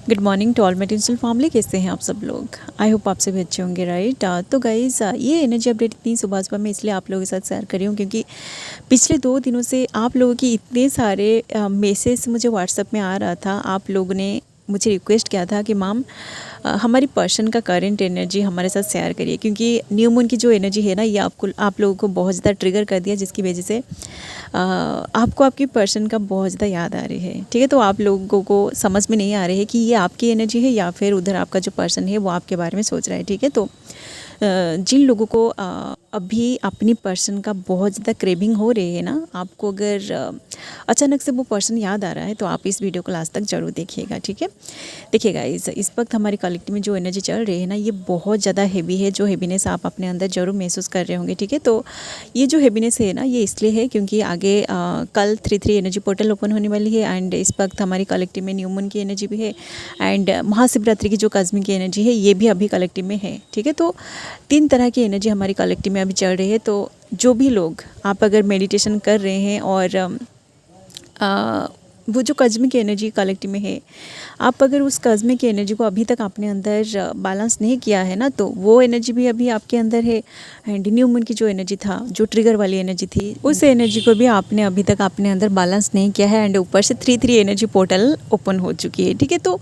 Good morning to all my tinsel family. कैसे हैं आप सब लोग? आई होप आप सभी अच्छे होंगे, राइट। तो गाइज़, ये एनर्जी अपडेट इतनी सुबह मैं इसलिए आप लोगों के साथ शेयर कर रही हूँ क्योंकि पिछले 2 दिनों से आप लोगों की इतने सारे मैसेज मुझे व्हाट्सएप में आ रहा था। आप लोगों ने मुझे रिक्वेस्ट किया था कि मैम हमारी पर्सन का करंट एनर्जी हमारे साथ शेयर करिए, क्योंकि न्यू मून की जो एनर्जी है ना, ये आप लोगों को बहुत ज़्यादा ट्रिगर कर दिया, जिसकी वजह से आपको आपकी पर्सन का बहुत ज़्यादा याद आ रही है। ठीक है, तो आप लोगों को समझ में नहीं आ रही है कि ये आपकी एनर्जी है या फिर उधर आपका जो पर्सन है वो आपके बारे में सोच रहा है। ठीक है, तो जिन लोगों को अभी अपनी पर्सन का बहुत ज़्यादा क्रेविंग हो रही है ना, आपको अगर अचानक से वो पर्सन याद आ रहा है तो आप इस वीडियो को लास्ट तक ज़रूर देखिएगा। ठीक है, देखिएगा इस वक्त हमारी कलेक्टिव में जो एनर्जी चल रही है ना, ये बहुत ज़्यादा हैवी है। जो हैवीनेस आप अपने अंदर ज़रूर महसूस कर रहे होंगे। ठीक है, तो ये जो हैवीनेस है ना, ये इसलिए है क्योंकि आगे कल 3 एनर्जी पोर्टल ओपन होने वाली है एंड इस वक्त हमारी कलेक्टिव में न्यू मून की एनर्जी भी है एंड महाशिवरात्रि की जो कस्मिक की एनर्जी है ये भी अभी कलेक्टिव में है। ठीक है, तो 3 तरह की एनर्जी हमारी कलेक्टिव में अभी चल रही है। तो जो भी लोग आप अगर मेडिटेशन कर रहे हैं और वो जो कस्मिक एनर्जी कलेक्टिव में है, आप अगर उस कस्मिक एनर्जी को अभी तक अपने अंदर बैलेंस नहीं किया है ना, तो वो एनर्जी भी अभी आपके अंदर है। एंड न्यू मून की जो एनर्जी था, जो ट्रिगर वाली एनर्जी थी, उस एनर्जी को भी आपने अभी तक अपने अंदर बैलेंस नहीं किया है एंड ऊपर से 3 एनर्जी पोर्टल ओपन हो चुकी है। ठीक है, तो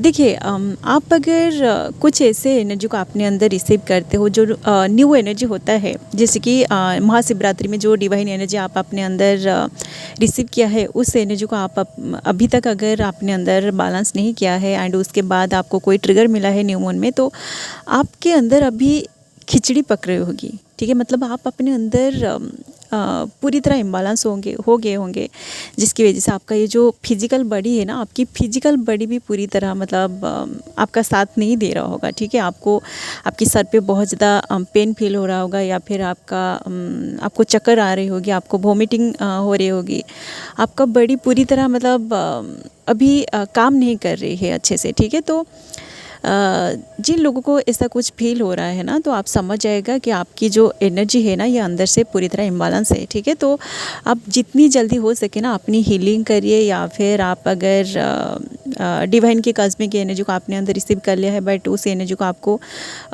देखिए, आप अगर कुछ ऐसे एनर्जी को अपने अंदर रिसीव करते हो जो न्यू एनर्जी होता है, जैसे कि महाशिवरात्रि में जो डिवाइन एनर्जी आप अपने अंदर रिसीव किया है, उस एनर्जी को आप अभी तक अगर आपने अंदर बैलेंस नहीं किया है एंड उसके बाद आपको कोई ट्रिगर मिला है न्यू मून में, तो आपके अंदर अभी खिचड़ी पक रही होगी। ठीक है, मतलब आप अपने अंदर पूरी तरह इम्बैलेंस हो गए होंगे, जिसकी वजह से आपका ये जो फिजिकल बॉडी है ना, आपकी फिजिकल बॉडी भी पूरी तरह मतलब आपका साथ नहीं दे रहा होगा। ठीक है, आपकी सर पे बहुत ज़्यादा पेन फील हो रहा होगा या फिर आपको चक्कर आ रही होगी, आपको वॉमिटिंग हो रही होगी, आपका बॉडी पूरी तरह मतलब अभी काम नहीं कर रही है अच्छे से। ठीक है, तो जिन लोगों को ऐसा कुछ फील हो रहा है ना, तो आप समझ जाएगा कि आपकी जो एनर्जी है ना, ये अंदर से पूरी तरह इम्बैलेंस है। ठीक है, तो आप जितनी जल्दी हो सके ना अपनी हीलिंग करिए, या फिर आप अगर डिवाइन की कस्मिक एनर्जी को आपने अंदर रिसीव कर लिया है बट उस एनर्जी को आपको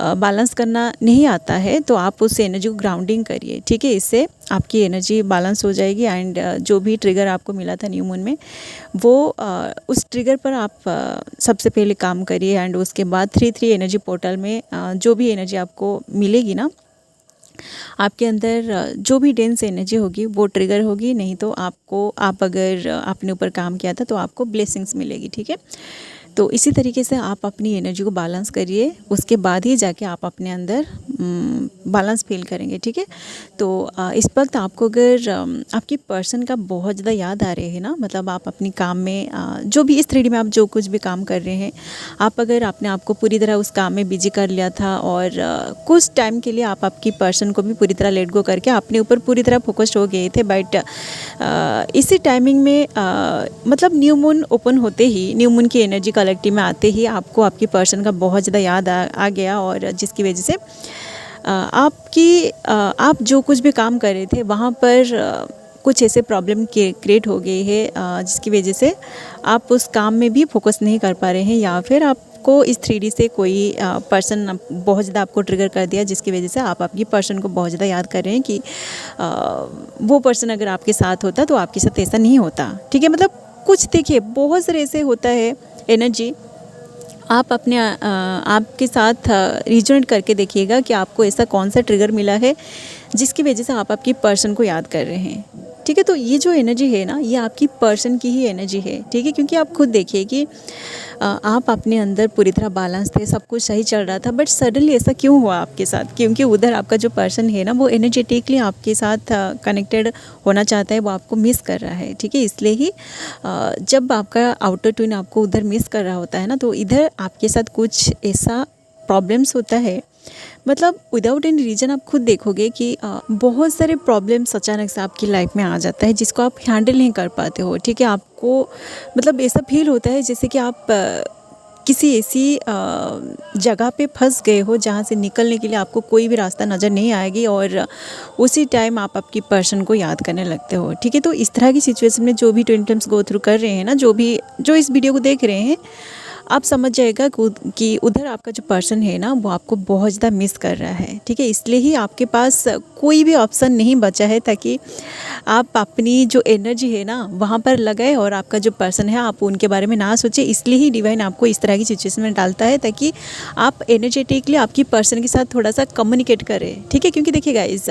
बैलेंस करना नहीं आता है, तो आप उस एनर्जी को ग्राउंडिंग करिए। ठीक है, इससे आपकी एनर्जी बैलेंस हो जाएगी एंड जो भी ट्रिगर आपको मिला था न्यू मून में, वो उस ट्रिगर पर आप सबसे पहले काम करिए एंड उसके बाद 3 एनर्जी पोर्टल में जो भी एनर्जी आपको मिलेगी ना, आपके अंदर जो भी डेंस एनर्जी होगी वो ट्रिगर होगी, नहीं तो आप अगर अपने ऊपर काम किया था तो आपको ब्लेसिंग्स मिलेगी। ठीक है, तो इसी तरीके से आप अपनी एनर्जी को बैलेंस करिए, उसके बाद ही जाके आप अपने अंदर बैलेंस फील करेंगे। ठीक है, तो इस वक्त आपको अगर आपकी पर्सन का बहुत ज़्यादा याद आ रहे हैं ना, मतलब आप अपनी काम में जो भी इस 3D में आप जो कुछ भी काम कर रहे हैं, आप अगर आपने आपको पूरी तरह उस काम में बिजी कर लिया था और कुछ टाइम के लिए आप आपकी पर्सन को भी पूरी तरह लेट गो करके अपने ऊपर पूरी तरह फोकस्ड हो गए थे, बट इसी टाइमिंग में मतलब न्यू मून ओपन होते ही, न्यू मून की एनर्जी कलेक्टिव में आते ही आपको आपकी पर्सन का बहुत ज़्यादा याद आ गया, और जिसकी वजह से आप जो कुछ भी काम कर रहे थे वहाँ पर कुछ ऐसे प्रॉब्लम क्रिएट हो गई है, जिसकी वजह से आप उस काम में भी फोकस नहीं कर पा रहे हैं, या फिर आपको इस 3D से कोई पर्सन बहुत ज़्यादा आपको ट्रिगर कर दिया, जिसकी वजह से आप आपकी पर्सन को बहुत ज़्यादा याद कर रहे हैं कि वो पर्सन अगर आपके साथ होता तो आपके साथ ऐसा नहीं होता। ठीक है, मतलब कुछ देखिए, बहुत सारे ऐसे होता है एनर्जी, आप अपने आपके साथ रिजोनेट करके देखिएगा कि आपको ऐसा कौन सा ट्रिगर मिला है जिसकी वजह से आप आपकी पर्सन को याद कर रहे हैं। ठीक है, तो ये जो एनर्जी है ना, ये आपकी पर्सन की ही एनर्जी है। ठीक है, क्योंकि आप खुद देखिए कि आप अपने अंदर पूरी तरह बैलेंस थे, सब कुछ सही चल रहा था, बट सडनली ऐसा क्यों हुआ आपके साथ? क्योंकि उधर आपका जो पर्सन है ना, वो एनर्जेटिकली आपके साथ कनेक्टेड होना चाहता है, वो आपको मिस कर रहा है। ठीक है, इसलिए ही जब आपका आउटर ट्विन आपको उधर मिस कर रहा होता है ना, तो इधर आपके साथ कुछ ऐसा प्रॉब्लम्स होता है, मतलब विदाउट एनी रीज़न आप खुद देखोगे कि बहुत सारे प्रॉब्लम्स अचानक से आपकी लाइफ में आ जाता है जिसको आप हैंडल नहीं कर पाते हो। ठीक है, आपको मतलब ऐसा फील होता है जैसे कि आप किसी ऐसी जगह पे फंस गए हो जहाँ से निकलने के लिए आपको कोई भी रास्ता नज़र नहीं आएगी, और उसी टाइम आप आपकी पर्सन को याद करने लगते हो। ठीक है, तो इस तरह की सिचुएशन में जो भी ट्विन फ्लेम्स गो थ्रू कर रहे हैं ना, जो इस वीडियो को देख रहे हैं, आप समझ जाएगा कि उधर आपका जो पर्सन है ना वो आपको बहुत ज़्यादा मिस कर रहा है, ठीक है। इसलिए ही आपके पास कोई भी ऑप्शन नहीं बचा है ताकि आप अपनी जो एनर्जी है ना वहाँ पर लगाए और आपका जो पर्सन है आप उनके बारे में ना सोचे। इसलिए ही डिवाइन आपको इस तरह की सिचुएशन में डालता है ताकि आप एनर्जेटिकली आपकी पर्सन के साथ थोड़ा सा कम्युनिकेट करें, ठीक है। क्योंकि देखिए गाइस,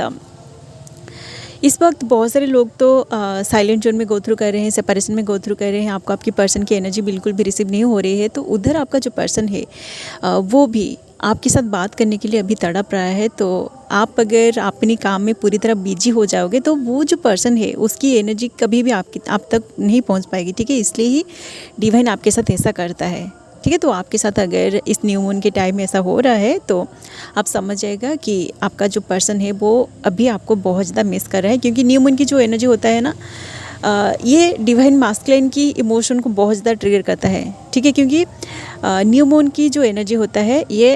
इस वक्त बहुत सारे लोग तो साइलेंट जोन में गो थ्रू कर रहे हैं, सेपरेशन में गो थ्रू कर रहे हैं, आपको आपकी पर्सन की एनर्जी बिल्कुल भी रिसीव नहीं हो रही है। तो उधर आपका जो पर्सन है वो भी आपके साथ बात करने के लिए अभी तड़प रहा है। तो आप अगर अपनी काम में पूरी तरह बिजी हो जाओगे तो वो जो पर्सन है उसकी एनर्जी कभी भी आप तक नहीं पहुंच पाएगी, ठीक है। इसलिए ही डिवाइन आपके साथ ऐसा करता है, ठीक है। तो आपके साथ अगर इस न्यू मून के टाइम में ऐसा हो रहा है तो आप समझ जाएगा कि आपका जो पर्सन है वो अभी आपको बहुत ज़्यादा मिस कर रहा है। क्योंकि न्यू मून की जो एनर्जी होता है ना ये डिवाइन मास्कुलिन की इमोशन को बहुत ज़्यादा ट्रिगर करता है, ठीक है। क्योंकि न्यू मून की जो एनर्जी होता है ये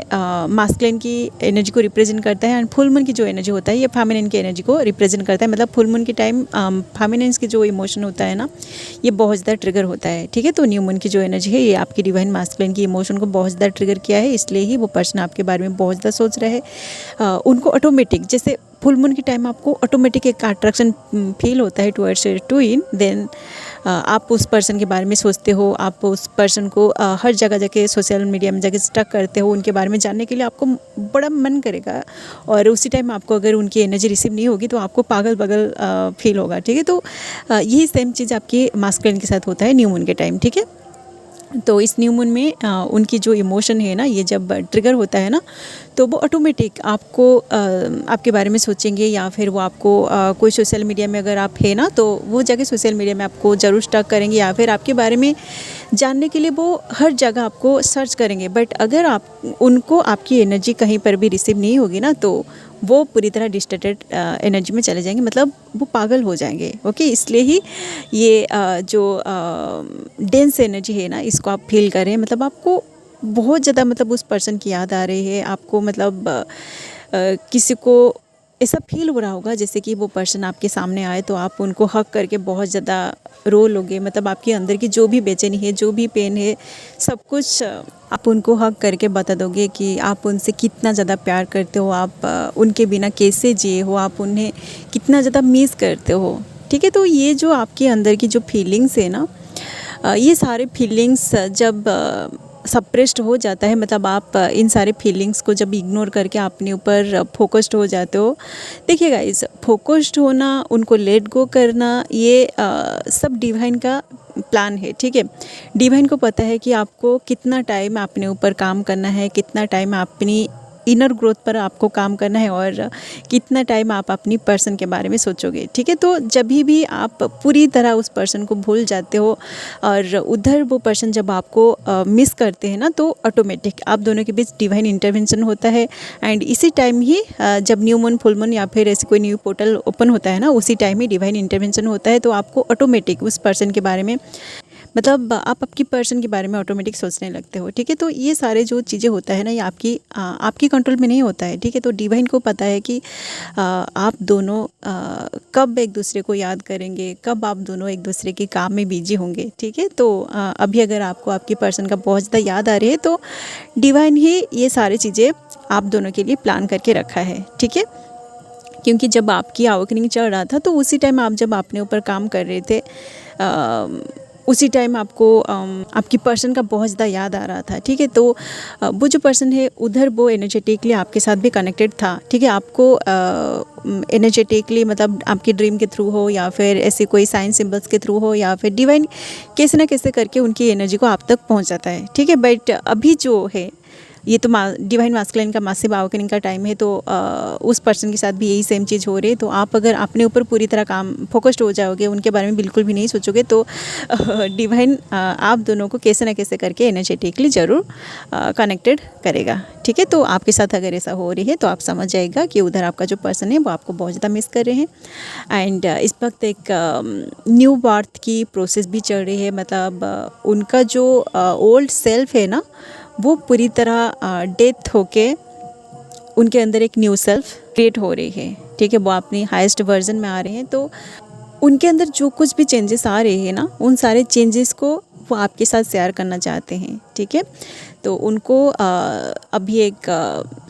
मास्कुलिन की एनर्जी को रिप्रेजेंट करता है एंड फुल मून की जो एनर्जी होता है ये फेमिनिन की एनर्जी को रिप्रेजेंट करता है। मतलब फुल मून के टाइम फेमिनिन की जो इमोशन होता है ना ये बहुत ज़्यादा ट्रिगर होता है, ठीक है। तो न्यू मून की जो एनर्जी है ये आपकी डिवाइन मास्कुलिन की इमोशन को बहुत ज़्यादा ट्रिगर किया है, इसलिए ही वो पर्सन आपके बारे में बहुत ज़्यादा सोच रहे हैं। उनको ऑटोमेटिक, जैसे फुल मून के टाइम आपको ऑटोमेटिक एक अट्रैक्शन फील होता है टुवर्ड्स ट्विन, देन आप उस पर्सन के बारे में सोचते हो, आप उस पर्सन को हर जगह जाके सोशल मीडिया में जाके स्टक करते हो, उनके बारे में जानने के लिए आपको बड़ा मन करेगा। और उसी टाइम आपको अगर उनकी एनर्जी रिसीव नहीं होगी तो आपको पागल पागल फील होगा, ठीक है। तो यही सेम चीज़ आपकी मास्कुलिन के साथ होता है न्यू मून के टाइम, ठीक है। तो इस न्यू मून में उनकी जो इमोशन है ना ये जब ट्रिगर होता है ना तो वो ऑटोमेटिक आपको आपके बारे में सोचेंगे, या फिर वो आपको कोई सोशल मीडिया में अगर आप है ना तो वो जाके सोशल मीडिया में आपको ज़रूर स्टक करेंगे, या फिर आपके बारे में जानने के लिए वो हर जगह आपको सर्च करेंगे। बट अगर आप उनको आपकी एनर्जी कहीं पर भी रिसीव नहीं होगी ना तो वो पूरी तरह डिस्टर्टेड एनर्जी में चले जाएंगे, मतलब वो पागल हो जाएंगे, ओके। इसलिए ही ये जो डेंस एनर्जी है ना इसको आप फील करें, मतलब आपको बहुत ज़्यादा मतलब उस पर्सन की याद आ रही है आपको, मतलब किसी को ऐसा फील हो रहा होगा जैसे कि वो पर्सन आपके सामने आए तो आप उनको हक करके बहुत ज़्यादा रो लोगे। मतलब आपके अंदर की जो भी बेचैनी है, जो भी पेन है, सब कुछ आप उनको हक करके बता दोगे कि आप उनसे कितना ज़्यादा प्यार करते हो, आप उनके बिना कैसे जिए हो, आप उन्हें कितना ज़्यादा मिस करते हो, ठीक है। तो ये जो आपके अंदर की जो फीलिंग्स है ना ये सारे फीलिंग्स जब सप्रेस्ड हो जाता है, मतलब आप इन सारे फीलिंग्स को जब इग्नोर करके अपने ऊपर फोकस्ड हो जाते हो। देखिए गाइस, फोकस्ड होना, उनको लेट गो करना, ये सब डिवाइन का प्लान है, ठीक है। डिवाइन को पता है कि आपको कितना टाइम अपने ऊपर काम करना है, कितना टाइम अपनी इनर ग्रोथ पर आपको काम करना है और कितना टाइम आप अपनी पर्सन के बारे में सोचोगे, ठीक है। तो जब भी आप पूरी तरह उस पर्सन को भूल जाते हो और उधर वो पर्सन जब आपको मिस करते हैं ना तो ऑटोमेटिक आप दोनों के बीच डिवाइन इंटरवेंशन होता है। एंड इसी टाइम ही जब न्यू मून, फुल मून या फिर ऐसे कोई न्यू पोर्टल ओपन होता है ना उसी टाइम ही डिवाइन इंटरवेंशन होता है। तो आपको ऑटोमेटिक उस पर्सन के बारे में, मतलब आप आपकी पर्सन के बारे में ऑटोमेटिक सोचने लगते हो, ठीक है। तो ये सारे जो चीज़ें होता है ना ये आपकी कंट्रोल में नहीं होता है, ठीक है। तो डिवाइन को पता है कि आप दोनों कब एक दूसरे को याद करेंगे, कब आप दोनों एक दूसरे के काम में बिजी होंगे, ठीक है। तो अभी अगर आपको आपकी पर्सन का बहुत ज़्यादा याद आ रही है तो डिवाइन ही ये सारी चीज़ें आप दोनों के लिए प्लान करके रखा है, ठीक है। क्योंकि जब आपकी अवेकनिंग चल रहा था तो उसी टाइम आप जब अपने ऊपर काम कर रहे थे उसी टाइम आपको आपकी पर्सन का बहुत ज़्यादा याद आ रहा था, ठीक है। तो वो जो पर्सन है उधर वो एनर्जेटिकली आपके साथ भी कनेक्टेड था, ठीक है। आपको एनर्जेटिकली, मतलब आपके ड्रीम के थ्रू हो या फिर ऐसे कोई साइन सिंबल्स के थ्रू हो या फिर डिवाइन कैसे ना कैसे करके उनकी एनर्जी को आप तक पहुंच जाता है, ठीक है। बट अभी जो है ये तो डिवाइन मास्कुलिन का मासिव अवेकनिंग का टाइम है, तो उस पर्सन के साथ भी यही सेम चीज़ हो रही है। तो आप अगर अपने ऊपर पूरी तरह काम फोकस्ड हो जाओगे, उनके बारे में बिल्कुल भी नहीं सोचोगे, तो डिवाइन आप दोनों को कैसे ना कैसे करके एनर्जेटिकली ज़रूर कनेक्टेड करेगा, ठीक है। तो आपके साथ अगर ऐसा हो रही है तो आप समझ जाएगा कि उधर आपका जो पर्सन है वो आपको बहुत ज़्यादा मिस कर रहे हैं। एंड इस वक्त एक न्यू बर्थ की प्रोसेस भी चल रही है, मतलब उनका जो ओल्ड सेल्फ है ना वो पूरी तरह डेथ होके उनके अंदर एक न्यू सेल्फ क्रिएट हो रही है, ठीक है। वो अपनी हाईएस्ट वर्जन में आ रहे हैं। तो उनके अंदर जो कुछ भी चेंजेस आ रहे हैं ना उन सारे चेंजेस को वो आपके साथ शेयर करना चाहते हैं, ठीक ठीक है। तो उनको अभी एक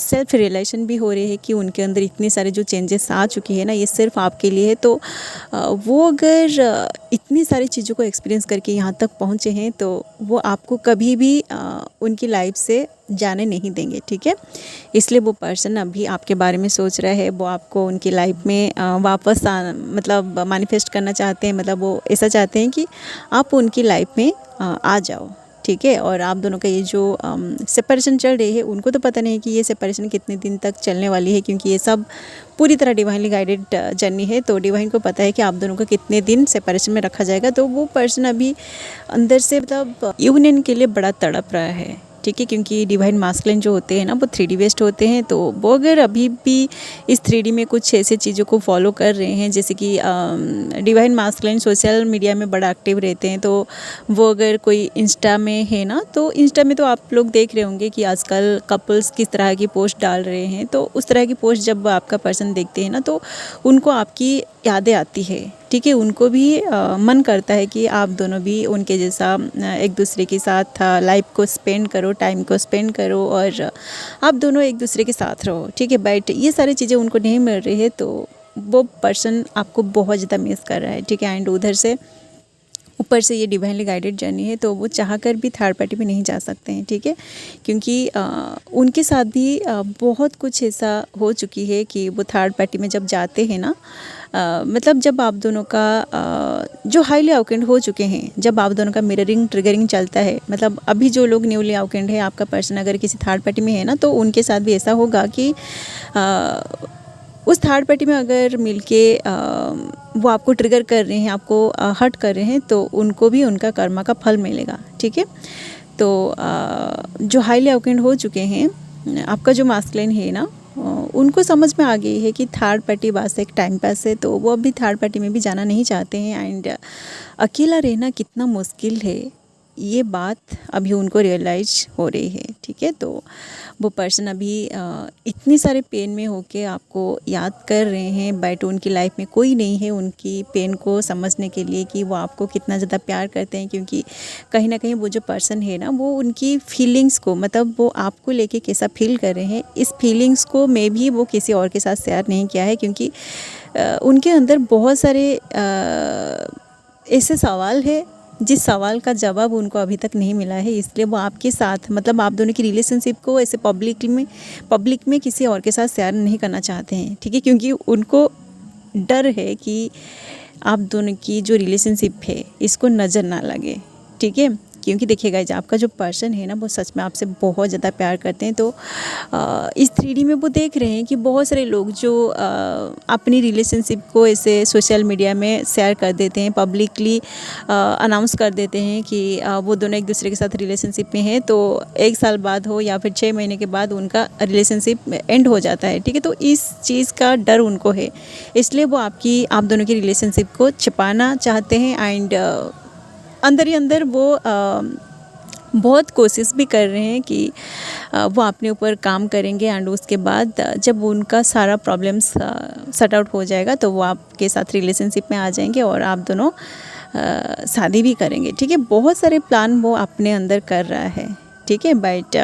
सेल्फ रियलाइजेशन भी हो रही है कि उनके अंदर इतने सारे जो चेंजेस आ चुकी है ना, ये सिर्फ आपके लिए है। तो वो अगर इतनी सारी चीज़ों को एक्सपीरियंस करके यहाँ तक पहुँचे हैं तो वो आपको कभी भी उनकी लाइफ से जाने नहीं देंगे, ठीक है। इसलिए वो पर्सन अभी आपके बारे में सोच रहा है, वो आपको उनकी लाइफ में वापस मतलब मैनिफेस्ट करना चाहते हैं, मतलब वो ऐसा चाहते हैं कि आप उनकी लाइफ में आ जाओ, ठीक है। और आप दोनों का ये जो सेपरेशन चल रही है, उनको तो पता नहीं है कि ये सेपरेशन कितने दिन तक चलने वाली है, क्योंकि ये सब पूरी तरह डिवाइनली गाइडेड जर्नी है। तो डिवाइन को पता है कि आप दोनों को कितने दिन सेपरेशन में रखा जाएगा। तो वो पर्सन अभी अंदर से मतलब यूनियन के लिए बड़ा तड़प रहा है, ठीक है। क्योंकि डिवाइन मास्कुलिन जो होते हैं ना, वो 3D बेस्ड होते हैं। तो वो अगर अभी भी इस 3D में कुछ ऐसे चीज़ों को फॉलो कर रहे हैं, जैसे कि डिवाइन मास्कुलिन सोशल मीडिया में बड़ा एक्टिव रहते हैं। तो वो अगर कोई इंस्टा में है ना, तो इंस्टा में तो आप लोग देख रहे होंगे कि आजकल कपल्स किस तरह की पोस्ट डाल रहे हैं। तो उस तरह की पोस्ट जब आपका पर्सन देखते हैं ना, तो उनको आपकी यादें आती है, ठीक है। उनको भी मन करता है कि आप दोनों भी उनके जैसा एक दूसरे के साथ लाइफ को स्पेंड करो, टाइम को स्पेंड करो और आप दोनों एक दूसरे के साथ रहो, ठीक है। बट ये सारी चीज़ें उनको नहीं मिल रही है, तो वो पर्सन आपको बहुत ज़्यादा मिस कर रहा है, ठीक है। एंड उधर से ऊपर से ये डिवाइनली गाइडेड जर्नी है, तो वो चाह कर भी थर्ड पार्टी में नहीं जा सकते हैं, ठीक है। क्योंकि उनके साथ भी बहुत कुछ ऐसा हो चुकी है कि वो थर्ड पार्टी में जब जाते हैं ना, मतलब जब आप दोनों का जो हाईली अवेकेंड हो चुके हैं, जब आप दोनों का मिररिंग ट्रिगरिंग चलता है, मतलब अभी जो लोग न्यूली अवेकेंड है, आपका पर्सन अगर किसी थर्ड पार्टी में है ना, तो उनके साथ भी ऐसा होगा कि उस थर्ड पार्टी में अगर मिलके वो आपको ट्रिगर कर रहे हैं, आपको हर्ट कर रहे हैं, तो उनको भी उनका कर्मा का फल मिलेगा, ठीक है। तो जो हाईली अवेकेंड हो चुके हैं, आपका जो मास्कुलिन है ना, उनको समझ में आ गई है कि थर्ड पार्टी बस एक टाइम पास है। तो वो अभी थर्ड पार्टी में भी जाना नहीं चाहते हैं। एंड अकेला रहना कितना मुश्किल है, ये बात अभी उनको रियलाइज हो रही है, ठीक है। तो वो पर्सन अभी इतने सारे पेन में होके आपको याद कर रहे हैं, बट उनकी लाइफ में कोई नहीं है उनकी पेन को समझने के लिए कि वो आपको कितना ज़्यादा प्यार करते हैं। क्योंकि कहीं ना कहीं वो जो पर्सन है ना, वो उनकी फीलिंग्स को, मतलब वो आपको लेके कैसा फील कर रहे हैं, इस फीलिंग्स को मे भी वो किसी और के साथ शेयर नहीं किया है। क्योंकि उनके अंदर बहुत सारे ऐसे सवाल है जिस सवाल का जवाब उनको अभी तक नहीं मिला है। इसलिए वो आपके साथ, मतलब आप दोनों की रिलेशनशिप को ऐसे पब्लिक में किसी और के साथ शेयर नहीं करना चाहते हैं, ठीक है। क्योंकि उनको डर है कि आप दोनों की जो रिलेशनशिप है इसको नज़र ना लगे, ठीक है। क्योंकि देखिए गाइस, आपका जो पर्सन है ना, वो सच में आपसे बहुत ज़्यादा प्यार करते हैं। तो इस 3D में वो देख रहे हैं कि बहुत सारे लोग जो अपनी रिलेशनशिप को ऐसे सोशल मीडिया में शेयर कर देते हैं, पब्लिकली अनाउंस कर देते हैं कि वो दोनों एक दूसरे के साथ रिलेशनशिप में हैं। तो 1 साल बाद हो या फिर 6 महीने के बाद उनका रिलेशनशिप एंड हो जाता है, ठीक है। तो इस चीज़ का डर उनको है, इसलिए वो आप दोनों की रिलेशनशिप को छिपाना चाहते हैं। एंड अंदर ही अंदर वो बहुत कोशिश भी कर रहे हैं कि वो अपने ऊपर काम करेंगे। एंड उसके बाद जब उनका सारा प्रॉब्लम्स सॉर्ट आउट हो जाएगा, तो वो आपके साथ रिलेशनशिप में आ जाएंगे और आप दोनों शादी भी करेंगे, ठीक है। बहुत सारे प्लान वो अपने अंदर कर रहा है, ठीक है। बट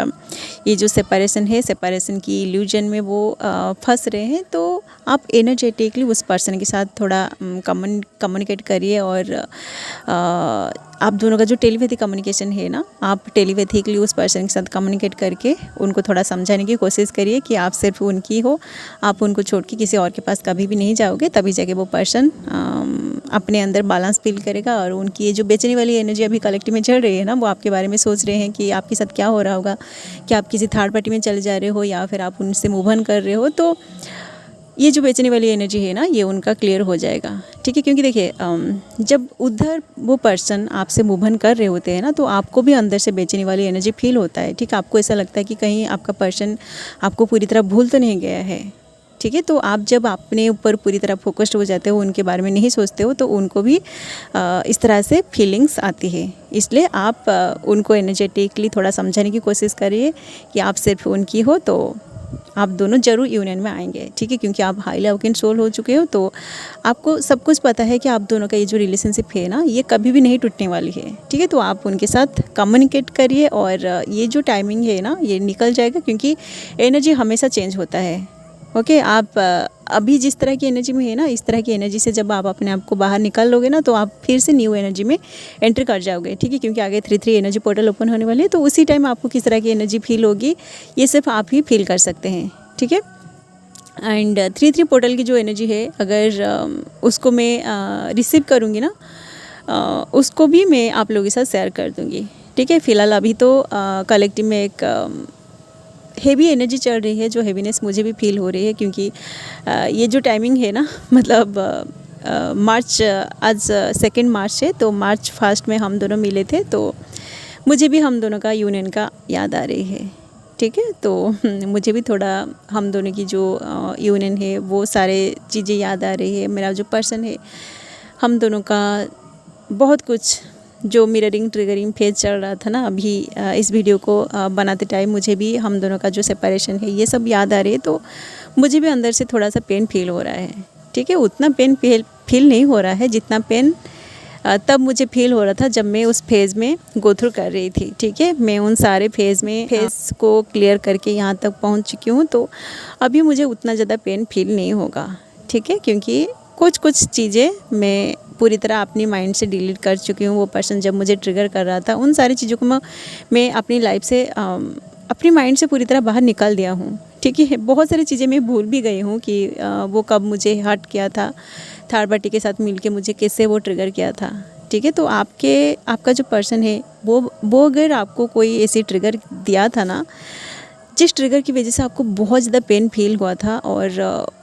ये जो सेपरेशन है, सेपरेशन की इल्यूजन में वो फंस रहे हैं। तो आप एनर्जेटिकली उस पर्सन के साथ थोड़ा कम्युनिकेट करिए। और आप दोनों का जो टेलीपैथी कम्युनिकेशन है ना, आप टेलीपैथिकली उस पर्सन के साथ कम्युनिकेट करके उनको थोड़ा समझाने की कोशिश करिए कि आप सिर्फ उनकी हो, आप उनको छोड़ के किसी और के पास कभी भी नहीं जाओगे। तभी जाके वो पर्सन अपने अंदर बैलेंस फील करेगा। और उनकी ये जो बेचने वाली एनर्जी अभी कलेक्टिव में चल रही है ना, वो आपके बारे में सोच रहे हैं कि आपके साथ क्या हो रहा होगा, कि आप किसी थर्ड पार्टी में चले जा रहे हो या फिर आप उनसे मूव ऑन कर रहे हो। तो ये जो बेचने वाली एनर्जी है ना, ये उनका क्लियर हो जाएगा, ठीक है। क्योंकि देखिए, जब उधर वो पर्सन आपसे मूव ऑन कर रहे होते हैं ना, तो आपको भी अंदर से बेचने वाली एनर्जी फील होता है, ठीक है। आपको ऐसा लगता है कि कहीं आपका पर्सन आपको पूरी तरह भूल तो नहीं गया है, ठीक है। तो आप जब अपने ऊपर पूरी तरह फोकस्ड हो जाते हो, उनके बारे में नहीं सोचते हो, तो उनको भी इस तरह से फीलिंग्स आती है। इसलिए आप उनको एनर्जेटिकली थोड़ा समझाने की कोशिश करिए कि आप सिर्फ उनकी हो। तो आप दोनों ज़रूर यूनियन में आएंगे, ठीक है, क्योंकि आप हाईली अवेकेंड सोल हो चुके हो। तो आपको सब कुछ पता है कि आप दोनों का ये जो रिलेशनशिप है ना, ये कभी भी नहीं टूटने वाली है, ठीक है। तो आप उनके साथ कम्युनिकेट करिए और ये जो टाइमिंग है ना, ये निकल जाएगा, क्योंकि एनर्जी हमेशा चेंज होता है। ओके, आप अभी जिस तरह की एनर्जी में है ना, इस तरह की एनर्जी से जब आप अपने आप को बाहर निकाल लोगे ना, तो आप फिर से न्यू एनर्जी में एंटर कर जाओगे, ठीक है, क्योंकि आगे 3-3 एनर्जी पोर्टल ओपन होने वाले हैं। तो उसी टाइम आपको किस तरह की एनर्जी फील होगी, ये सिर्फ आप ही फील कर सकते हैं, ठीक है। एंड 3-3 पोर्टल की जो एनर्जी है, अगर उसको मैं रिसीव करूँगी ना, उसको भी मैं आप लोगों के साथ शेयर कर दूँगी, ठीक है। फ़िलहाल अभी तो कलेक्टिव में एक हेवी एनर्जी चल रही है, जो हेवीनेस मुझे भी फील हो रही है, क्योंकि ये जो टाइमिंग है ना, मतलब मार्च, आज 2 मार्च है, तो मार्च 1 में हम दोनों मिले थे, तो मुझे भी हम दोनों का यूनियन का याद आ रही है, ठीक है। तो मुझे भी थोड़ा हम दोनों की जो यूनियन है वो सारे चीज़ें याद आ रही है। मेरा जो पर्सन है, हम दोनों का बहुत कुछ जो मिररिंग ट्रिगरिंग फेज चल रहा था ना, अभी इस वीडियो को बनाते टाइम मुझे भी हम दोनों का जो सेपरेशन है ये सब याद आ रही है। तो मुझे भी अंदर से थोड़ा सा पेन फील हो रहा है, ठीक है। उतना पेन फील नहीं हो रहा है जितना पेन तब मुझे फील हो रहा था जब मैं उस फेज़ में गो थ्रू कर रही थी, ठीक है। मैं उन सारे फेज़ को क्लियर करके यहाँ तक पहुँच चुकी हूँ, तो अभी मुझे उतना ज़्यादा पेन फील नहीं होगा, ठीक है, क्योंकि कुछ चीज़ें मैं पूरी तरह अपनी माइंड से डिलीट कर चुकी हूँ। वो पर्सन जब मुझे ट्रिगर कर रहा था, उन सारी चीज़ों को मैं अपनी लाइफ से अपनी माइंड से पूरी तरह बाहर निकाल दिया हूँ, ठीक है। बहुत सारी चीज़ें मैं भूल भी गई हूँ कि वो कब मुझे हर्ट किया था, थर्ड पार्टी के साथ मिलके मुझे कैसे वो ट्रिगर किया था, ठीक है। तो आपका जो पर्सन है वो अगर आपको कोई ऐसी ट्रिगर दिया था ना, जिस ट्रिगर की वजह से आपको बहुत ज़्यादा पेन फील हुआ था, और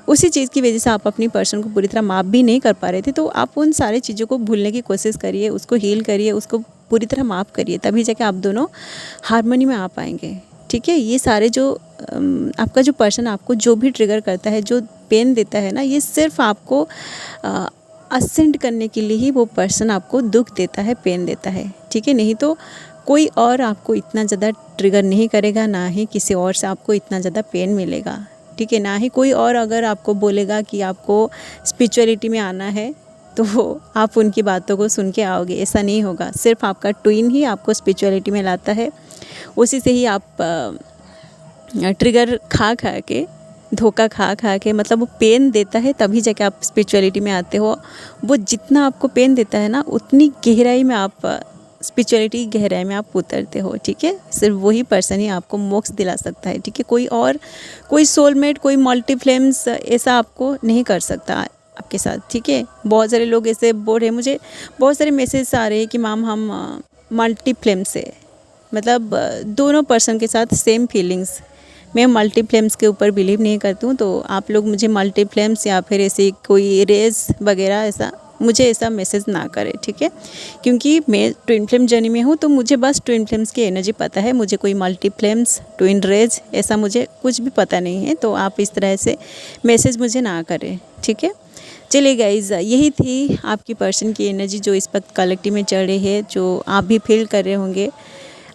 उसी चीज़ की वजह से आप अपनी पर्सन को पूरी तरह माफ़ भी नहीं कर पा रहे थे, तो आप उन सारी चीज़ों को भूलने की कोशिश करिए, उसको हील करिए, उसको पूरी तरह माफ़ करिए, तभी जाके आप दोनों हारमोनी में आ पाएंगे, ठीक है। ये सारे जो आपका जो पर्सन आपको जो भी ट्रिगर करता है, जो पेन देता है ना, ये सिर्फ आपको असेंड करने के लिए ही वो पर्सन आपको दुख देता है, पेन देता है, ठीक है। नहीं तो कोई और आपको इतना ज़्यादा ट्रिगर नहीं करेगा, ना ही किसी और से आपको इतना ज़्यादा पेन मिलेगा, ठीक है। ना ही कोई और अगर आपको बोलेगा कि आपको स्पिरिचुअलिटी में आना है, तो आप उनकी बातों को सुन के आओगे, ऐसा नहीं होगा। सिर्फ आपका ट्विन ही आपको स्पिरिचुअलिटी में लाता है, उसी से ही आप ट्रिगर खा के, धोखा खा के, मतलब वो पेन देता है, तभी जाके आप स्पिरिचुअलिटी में आते हो। वो जितना आपको पेन देता है ना, उतनी गहराई में आप स्पिरिचुअलिटी गहराई में आप उतरते हो, ठीक है। सिर्फ वही पर्सन ही आपको मोक्ष दिला सकता है, ठीक है। कोई सोलमेट, कोई मल्टी फ्लेम्स ऐसा आपको नहीं कर सकता आपके साथ, ठीक है। बहुत सारे लोग ऐसे बोल रहे हैं, मुझे बहुत सारे मैसेज आ रहे हैं कि मैम हम मल्टी फ्लेम्स से, मतलब दोनों पर्सन के साथ सेम फीलिंग्स। मैं मल्टी फ्लेम्स के ऊपर बिलीव नहीं करती हूँ, तो आप लोग मुझे मल्टी फ्लेम्स या फिर ऐसे कोई रेज वगैरह ऐसा मुझे ऐसा मैसेज ना करे, ठीक है, क्योंकि मैं ट्विन फ्लेम जर्नी में हूँ। तो मुझे बस ट्विन फ्लेम्स की एनर्जी पता है, मुझे कोई मल्टी फ्लेम्स, ट्विन रेज ऐसा मुझे कुछ भी पता नहीं है। तो आप इस तरह से मैसेज मुझे ना करें, ठीक है। चलिए गाइज, यही थी आपकी पर्सन की एनर्जी जो इस वक्त कलेक्टिव में चल रही है, जो आप भी फील कर रहे होंगे।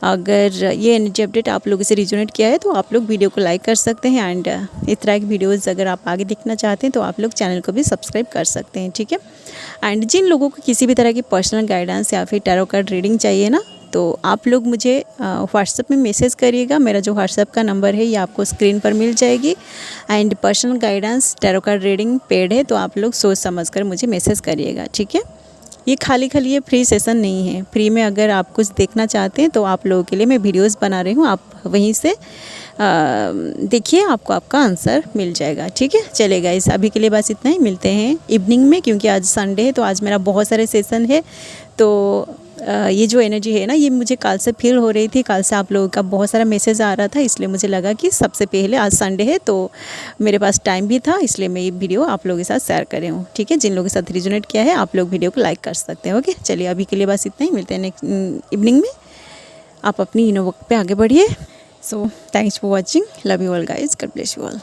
अगर ये एनर्जी अपडेट आप लोगों से रिजोनेट किया है, तो आप लोग वीडियो को लाइक कर सकते हैं, एंड इस तरह की वीडियोस अगर आप आगे देखना चाहते हैं तो आप लोग चैनल को भी सब्सक्राइब कर सकते हैं, ठीक है। एंड जिन लोगों को किसी भी तरह की पर्सनल गाइडेंस या फिर टैरो कार्ड रीडिंग चाहिए ना, तो आप लोग मुझे व्हाट्सएप में मैसेज करिएगा। मेरा जो व्हाट्सएप का नंबर है ये आपको स्क्रीन पर मिल जाएगी। And personal guidance, tarot card reading paid है, तो आप लोग सोच समझ कर मुझे मैसेज करिएगा, ठीक है। ये खाली ये फ्री सेशन नहीं है। फ्री में अगर आप कुछ देखना चाहते हैं तो आप लोगों के लिए मैं वीडियोस बना रही हूँ, आप वहीं से देखिए, आपको आपका आंसर मिल जाएगा, ठीक है। चलेगा, इस अभी के लिए बस इतना ही। मिलते हैं इवनिंग में, क्योंकि आज संडे है, तो आज मेरा बहुत सारे सेशन है। तो ये जो एनर्जी है ना, ये मुझे कल से फील हो रही थी। कल से आप लोगों का बहुत सारा मैसेज आ रहा था, इसलिए मुझे लगा कि सबसे पहले आज संडे है तो मेरे पास टाइम भी था, इसलिए मैं ये वीडियो आप लोगों के साथ शेयर कर रही हूँ, ठीक है। जिन लोगों के साथ रिजोनेट किया है, आप लोग वीडियो को लाइक कर सकते हैं, ओके। चलिए, अभी के लिए बस इतना ही। मिलते हैं नेक्स्ट इवनिंग में। आप अपनी इनोवर्क पे आगे बढ़िए। So thanks for watching, love you all guys, God bless you all.